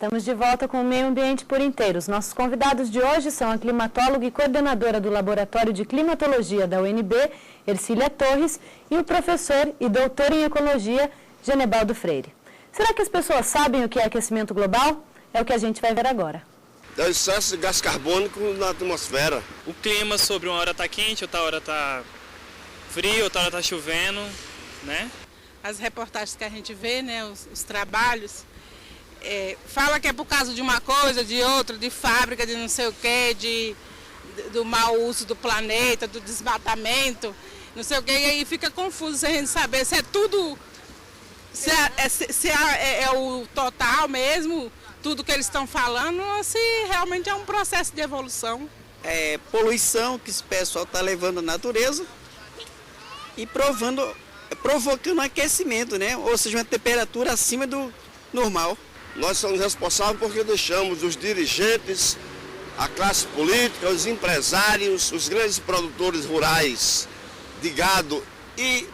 Estamos de volta com o Meio Ambiente por Inteiro. Os nossos convidados de hoje são a climatóloga e coordenadora do Laboratório de Climatologia da UNB, Ercília Torres, e o professor e doutor em Ecologia, Genebaldo Freire. Será que as pessoas sabem o que é aquecimento global? É o que a gente vai ver agora. É o excesso de gás carbônico na atmosfera. O clima sobre uma hora está quente, outra hora está frio, outra hora está chovendo, né? As reportagens que a gente vê, né, os trabalhos, fala que é por causa de uma coisa, de outra, de fábrica, de não sei o quê, do mau uso do planeta, do desmatamento, não sei o quê, e aí fica confuso a gente saber se é tudo, se é o total mesmo, tudo que eles estão falando, ou se realmente é um processo de evolução. É poluição que esse pessoal está levando à natureza e provocando aquecimento, né? Ou seja, uma temperatura acima do normal. Nós somos responsáveis porque deixamos os dirigentes, a classe política, os empresários, os grandes produtores rurais de gado e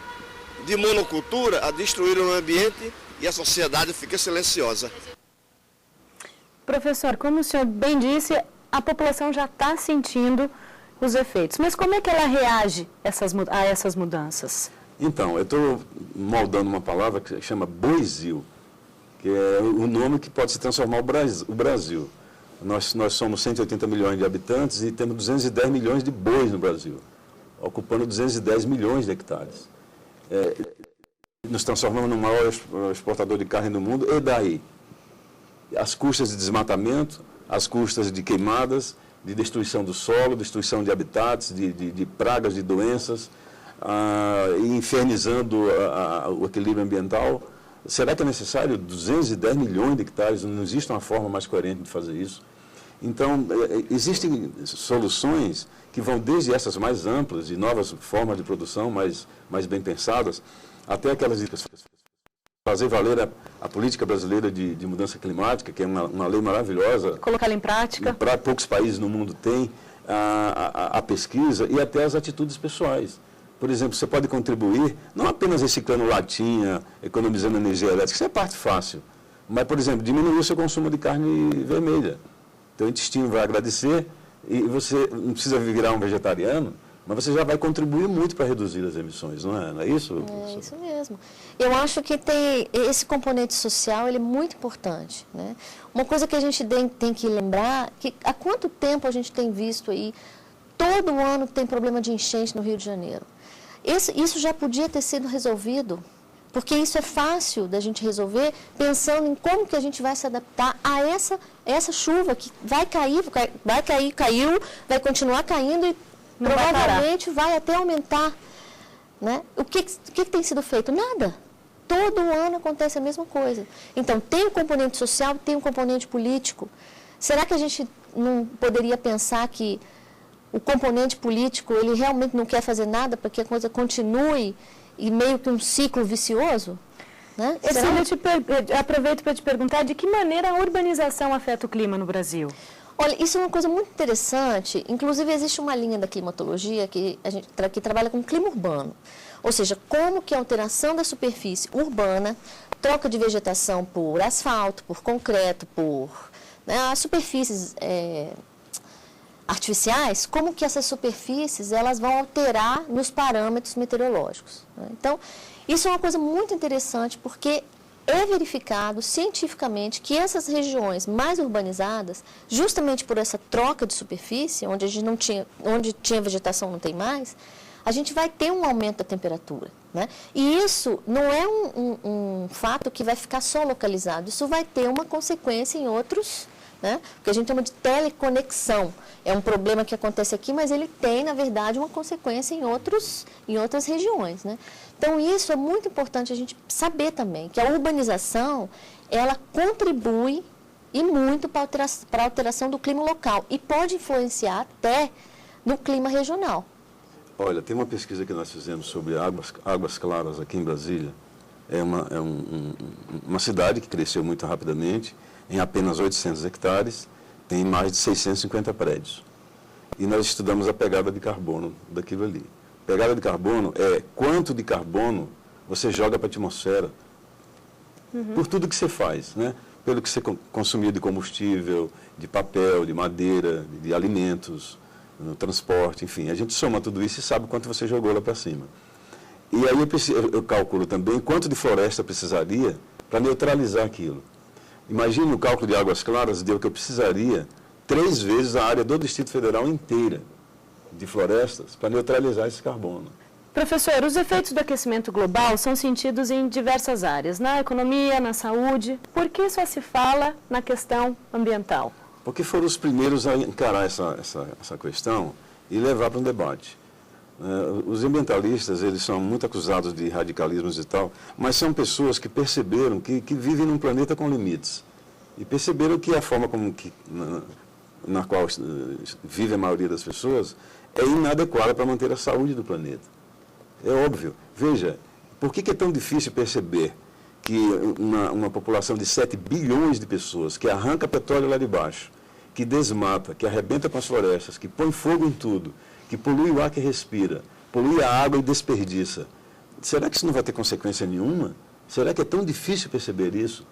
de monocultura a destruir o ambiente e a sociedade fica silenciosa. Professor, como o senhor bem disse, a população já está sentindo os efeitos. Mas como é que ela reage a essas mudanças? Então, eu estou moldando uma palavra que chama boizil, que é o nome que pode se transformar o Brasil. Nós somos 180 milhões de habitantes e temos 210 milhões de bois no Brasil, ocupando 210 milhões de hectares. Nos transformamos no maior exportador de carne do mundo, e daí? As custas de desmatamento, as custas de queimadas, de destruição do solo, destruição de habitats, de pragas, de doenças, e infernizando o equilíbrio ambiental. Será que é necessário 210 milhões de hectares? Não existe uma forma mais coerente de fazer isso. Então, existem soluções que vão desde essas mais amplas e novas formas de produção mais bem pensadas, até aquelas de fazer valer a política brasileira de mudança climática, que é uma lei maravilhosa. Colocá-la em prática. Poucos países no mundo têm a pesquisa e até as atitudes pessoais. Por exemplo, você pode contribuir, não apenas reciclando latinha, economizando energia elétrica, isso é parte fácil. Mas, por exemplo, diminuir o seu consumo de carne vermelha. Teu intestino vai agradecer e você não precisa virar um vegetariano, mas você já vai contribuir muito para reduzir as emissões, não é isso? É isso mesmo. Eu acho que tem esse componente social, ele é muito importante, né? Uma coisa que a gente tem que lembrar, que há quanto tempo a gente tem visto aí, todo ano tem problema de enchente no Rio de Janeiro. Isso já podia ter sido resolvido, porque isso é fácil da gente resolver, pensando em como que a gente vai se adaptar a essa chuva que vai cair, caiu, vai continuar caindo e provavelmente vai até aumentar. Né? O que tem sido feito? Nada. Todo ano acontece a mesma coisa. Então, tem o componente social, tem o componente político. Será que a gente não poderia pensar que o componente político, ele realmente não quer fazer nada para que a coisa continue e meio que um ciclo vicioso? Né? Eu aproveito para te perguntar de que maneira a urbanização afeta o clima no Brasil? Olha, isso é uma coisa muito interessante. Inclusive, existe uma linha da climatologia que trabalha com clima urbano. Ou seja, como que a alteração da superfície urbana, troca de vegetação por asfalto, por concreto, por as superfícies artificiais, como que essas superfícies elas vão alterar nos parâmetros meteorológicos. Né? Então, isso é uma coisa muito interessante porque é verificado cientificamente que essas regiões mais urbanizadas, justamente por essa troca de superfície, onde tinha vegetação não tem mais, a gente vai ter um aumento da temperatura. Né? E isso não é um fato que vai ficar só localizado, isso vai ter uma consequência em outros, né? Porque a gente chama de teleconexão. É um problema que acontece aqui, mas ele tem, na verdade, uma consequência em outras regiões. Né? Então, isso é muito importante a gente saber também, que a urbanização, ela contribui e muito para a alteração do clima local e pode influenciar até no clima regional. Olha, tem uma pesquisa que nós fizemos sobre águas claras aqui em Brasília. É uma cidade que cresceu muito rapidamente, em apenas 800 hectares, tem mais de 650 prédios. E nós estudamos a pegada de carbono daquilo ali. Pegada de carbono é quanto de carbono você joga para a atmosfera por tudo que você faz, né? pelo que você consumia de combustível, de papel, de madeira, de alimentos, no transporte, enfim. A gente soma tudo isso e sabe quanto você jogou lá para cima. E aí eu calculo também quanto de floresta precisaria para neutralizar aquilo. Imagine o cálculo de Águas Claras, deu que eu precisaria 3 vezes a área do Distrito Federal inteira de florestas para neutralizar esse carbono. Professor, os efeitos do aquecimento global são sentidos em diversas áreas, na economia, na saúde. Por que só se fala na questão ambiental? Porque foram os primeiros a encarar essa questão e levar para um debate. Os ambientalistas, eles são muito acusados de radicalismos e tal, mas são pessoas que perceberam que vivem num planeta com limites. E perceberam que a forma na qual vive a maioria das pessoas é inadequada para manter a saúde do planeta. É óbvio. Veja, por que é tão difícil perceber que uma população de 7 bilhões de pessoas que arranca petróleo lá de baixo, que desmata, que arrebenta com as florestas, que põe fogo em tudo, que polui o ar que respira, polui a água e desperdiça. Será que isso não vai ter consequência nenhuma? Será que é tão difícil perceber isso?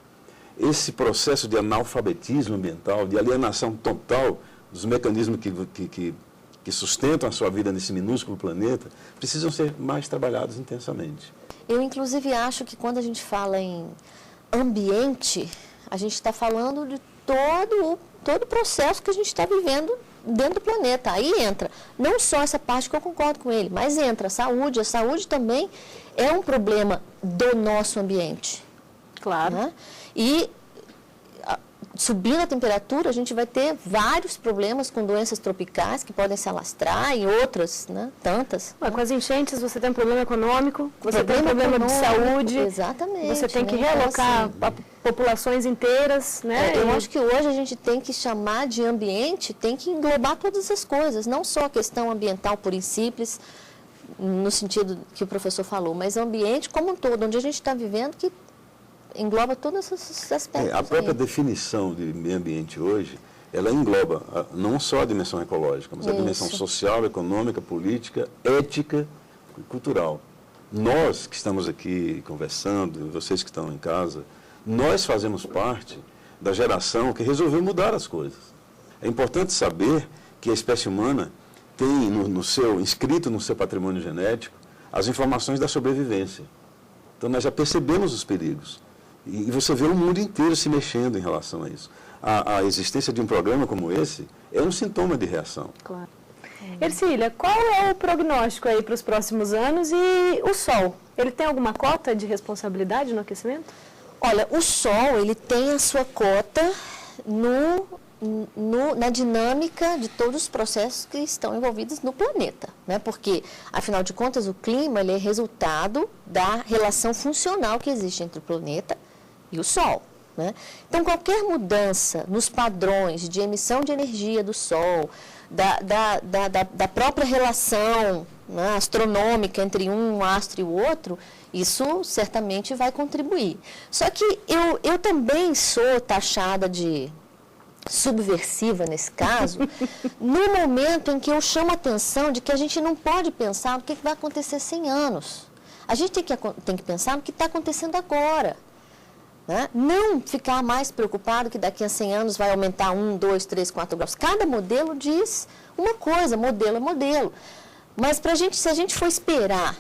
Esse processo de analfabetismo ambiental, de alienação total dos mecanismos que sustentam a sua vida nesse minúsculo planeta, precisam ser mais trabalhados intensamente. Eu, inclusive, acho que quando a gente fala em ambiente, a gente está falando de todo o processo que a gente está vivendo dentro do planeta. Aí entra não só essa parte que eu concordo com ele, mas entra a saúde. A saúde também é um problema do nosso ambiente. Claro. Né? E subindo a temperatura, a gente vai ter vários problemas com doenças tropicais que podem se alastrar e outras, né, tantas. Com as enchentes você tem um problema econômico, você tem um problema de saúde. Exatamente. Você tem que né? realocar então, assim, populações inteiras, né? Eu acho que hoje a gente tem que chamar de ambiente, tem que englobar todas as coisas, não só a questão ambiental pura e simples, no sentido que o professor falou, mas ambiente como um todo, onde a gente está vivendo, que engloba todos esses aspectos. A própria definição de meio ambiente hoje, ela engloba não só a dimensão ecológica, mas a dimensão social, econômica, política, ética e cultural. Nós que estamos aqui conversando, vocês que estão em casa, nós fazemos parte da geração que resolveu mudar as coisas. É importante saber que a espécie humana tem inscrito no seu patrimônio genético as informações da sobrevivência. Então nós já percebemos os perigos. E você vê o mundo inteiro se mexendo em relação a isso. A existência de um programa como esse é um sintoma de reação. Claro. Ercília, qual é o prognóstico aí para os próximos anos e o Sol? Ele tem alguma cota de responsabilidade no aquecimento? Olha, o Sol, ele tem a sua cota na dinâmica de todos os processos que estão envolvidos no planeta, né? Porque, afinal de contas, o clima ele é resultado da relação funcional que existe entre o planeta e o Sol, né? Então, qualquer mudança nos padrões de emissão de energia do Sol, da própria relação, né, astronômica entre um astro e o outro, isso certamente vai contribuir. Só que eu também sou taxada de subversiva nesse caso, no momento em que eu chamo a atenção de que a gente não pode pensar no que vai acontecer 100 anos. A gente tem que pensar no que está acontecendo agora. Né? Não ficar mais preocupado que daqui a 100 anos vai aumentar 1, 2, 3, 4 graus. Cada modelo diz uma coisa, modelo é modelo. Mas se a gente for esperar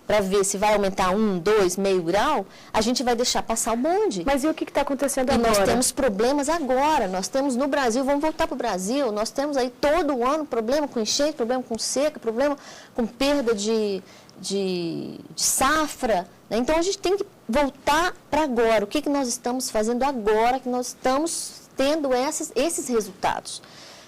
para ver se vai aumentar 1, 2, meio grau, a gente vai deixar passar o bonde. Mas e o que está acontecendo agora? Nós temos problemas agora. Nós temos no Brasil, vamos voltar para o Brasil, nós temos aí todo ano problema com enchente, problema com seca, problema com perda de safra. Né? Então, a gente tem que voltar para agora. O que nós estamos fazendo agora, que nós estamos tendo esses resultados.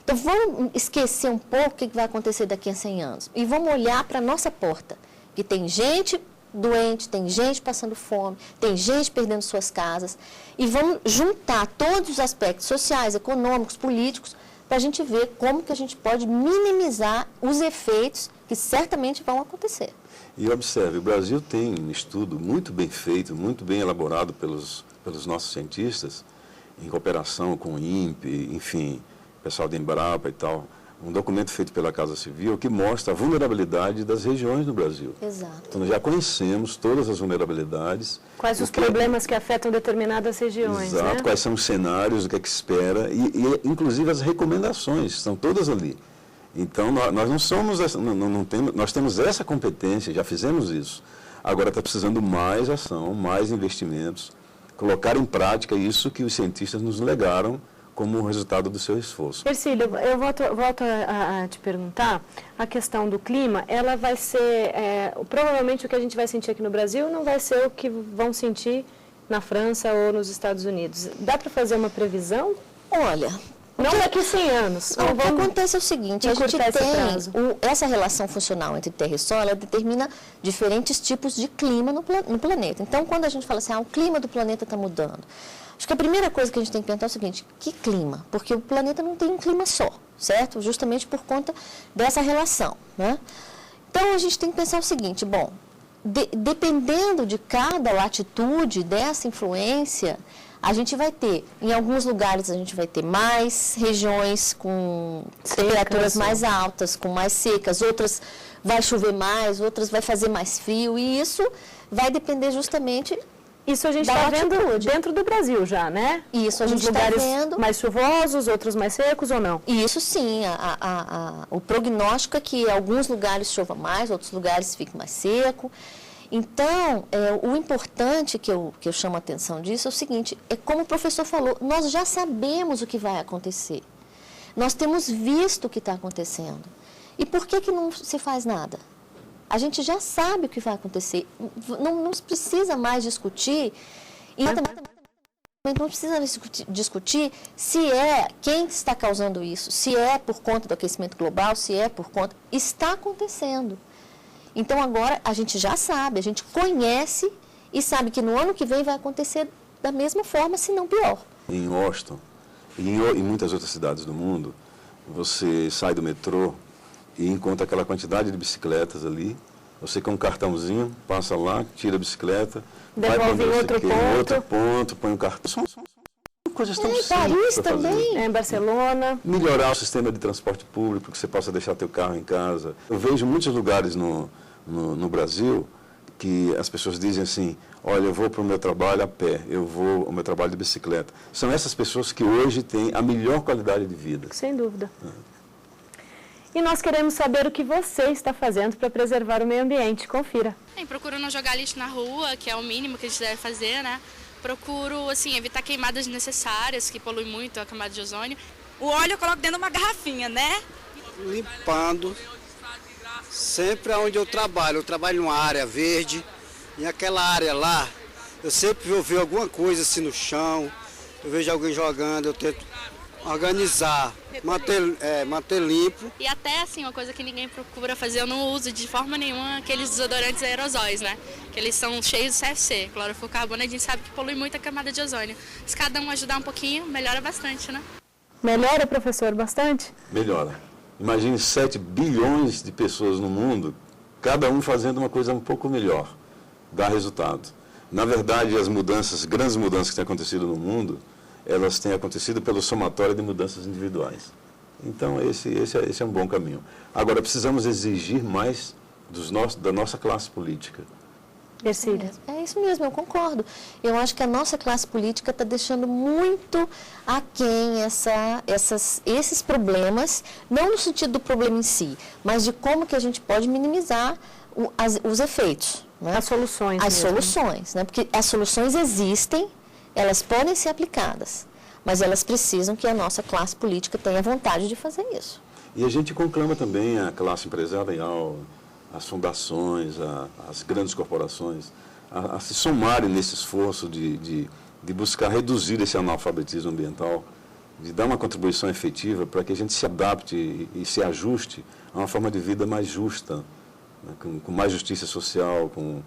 Então, vamos esquecer um pouco o que vai acontecer daqui a 100 anos. E vamos olhar para a nossa porta. Que tem gente doente, tem gente passando fome, tem gente perdendo suas casas. E vamos juntar todos os aspectos sociais, econômicos, políticos, para a gente ver como que a gente pode minimizar os efeitos que certamente vão acontecer. E observe, o Brasil tem um estudo muito bem feito, muito bem elaborado pelos nossos cientistas, em cooperação com o INPE, enfim, pessoal da Embrapa e tal, um documento feito pela Casa Civil que mostra a vulnerabilidade das regiões no Brasil. Exato. Então, nós já conhecemos todas as vulnerabilidades. Quais os problemas que afetam determinadas regiões, Exato, né? quais são os cenários, o que é que se espera, e inclusive as recomendações, estão todas ali. Então, nós não somos, nós temos essa competência, já fizemos isso. Agora está precisando mais ação, mais investimentos, colocar em prática isso que os cientistas nos legaram como resultado do seu esforço. Ercília, eu volto a te perguntar, a questão do clima, ela vai ser, provavelmente o que a gente vai sentir aqui no Brasil não vai ser o que vão sentir na França ou nos Estados Unidos. Dá para fazer uma previsão? Olha, não daqui a 100 anos. O que acontece é o seguinte, a gente tem essa relação funcional entre terra e solo, ela determina diferentes tipos de clima no planeta. Então, quando a gente fala assim, o clima do planeta está mudando, acho que a primeira coisa que a gente tem que pensar é o seguinte, que clima? Porque o planeta não tem um clima só, certo? Justamente por conta dessa relação, né? Então, a gente tem que pensar o seguinte, bom, dependendo de cada latitude dessa influência, a gente vai ter, em alguns lugares a gente vai ter mais regiões com temperaturas mais altas, com mais secas, outras vai chover mais, outras vai fazer mais frio, e isso vai depender justamente. Isso a gente está vendo dentro do Brasil já, né? Isso a gente está vendo. Mais chuvosos, outros mais secos ou não? Isso sim, o prognóstico é que em alguns lugares chova mais, outros lugares fique mais seco. Então, o importante que eu chamo a atenção disso é o seguinte, é como o professor falou, nós já sabemos o que vai acontecer. Nós temos visto o que está acontecendo. E por que não se faz nada? A gente já sabe o que vai acontecer. Não precisa mais discutir, não precisa discutir se é quem está causando isso, se é por conta do aquecimento global, se é por conta... Está acontecendo. Então, agora, a gente já sabe, a gente conhece e sabe que no ano que vem vai acontecer da mesma forma, se não pior. Em Washington e em muitas outras cidades do mundo, você sai do metrô e encontra aquela quantidade de bicicletas ali, você com um cartãozinho, passa lá, tira a bicicleta, devolve vai em outro ponto, põe o cartão. São coisas tão simples. Paris também. Em Barcelona. Melhorar o sistema de transporte público, que você possa deixar teu carro em casa. Eu vejo muitos lugares no Brasil que as pessoas dizem assim, olha, eu vou para o meu trabalho a pé, eu vou ao meu trabalho de bicicleta. São essas pessoas que hoje têm a melhor qualidade de vida. Sem dúvida. E nós queremos saber o que você está fazendo para preservar o meio ambiente. Confira. Procuro não jogar lixo na rua, que é o mínimo que a gente deve fazer, né? Procuro, assim, evitar queimadas desnecessárias, que poluem muito a camada de ozônio. O óleo eu coloco dentro de uma garrafinha, né? Limpando. Sempre onde eu trabalho numa área verde, e aquela área lá, eu sempre vou ver alguma coisa assim no chão, eu vejo alguém jogando, eu tento organizar, manter limpo. E até assim, uma coisa que ninguém procura fazer, eu não uso de forma nenhuma aqueles desodorantes aerosóis, né? Que eles são cheios de CFC, clorofluorcarbono, a gente sabe que polui muito a camada de ozônio. Se cada um ajudar um pouquinho, melhora bastante, né? Melhora, professor, bastante? Melhora. Imagine 7 bilhões de pessoas no mundo, cada um fazendo uma coisa um pouco melhor, dá resultado. Na verdade, as grandes mudanças que têm acontecido no mundo, elas têm acontecido pelo somatório de mudanças individuais. Então, esse é um bom caminho. Agora, precisamos exigir mais da nossa classe política. Ercília. É isso mesmo, eu concordo. Eu acho que a nossa classe política está deixando muito aquém esses problemas, não no sentido do problema em si, mas de como que a gente pode minimizar os efeitos. Né? As soluções. As soluções, né? Porque as soluções existem, elas podem ser aplicadas, mas elas precisam que a nossa classe política tenha vontade de fazer isso. E a gente conclama também a classe empresarial, as fundações, as grandes corporações, a se somarem nesse esforço de buscar reduzir esse analfabetismo ambiental, de dar uma contribuição efetiva para que a gente se adapte e se ajuste a uma forma de vida mais justa, né, com mais justiça social, com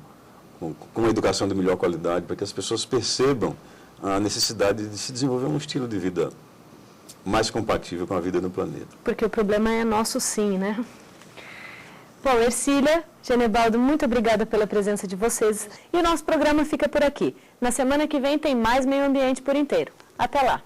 uma educação de melhor qualidade, para que as pessoas percebam a necessidade de se desenvolver um estilo de vida mais compatível com a vida no planeta. Porque o problema é nosso sim, né? Bom, Ercília, Genebaldo, muito obrigada pela presença de vocês. E o nosso programa fica por aqui. Na semana que vem tem mais Meio Ambiente por Inteiro. Até lá!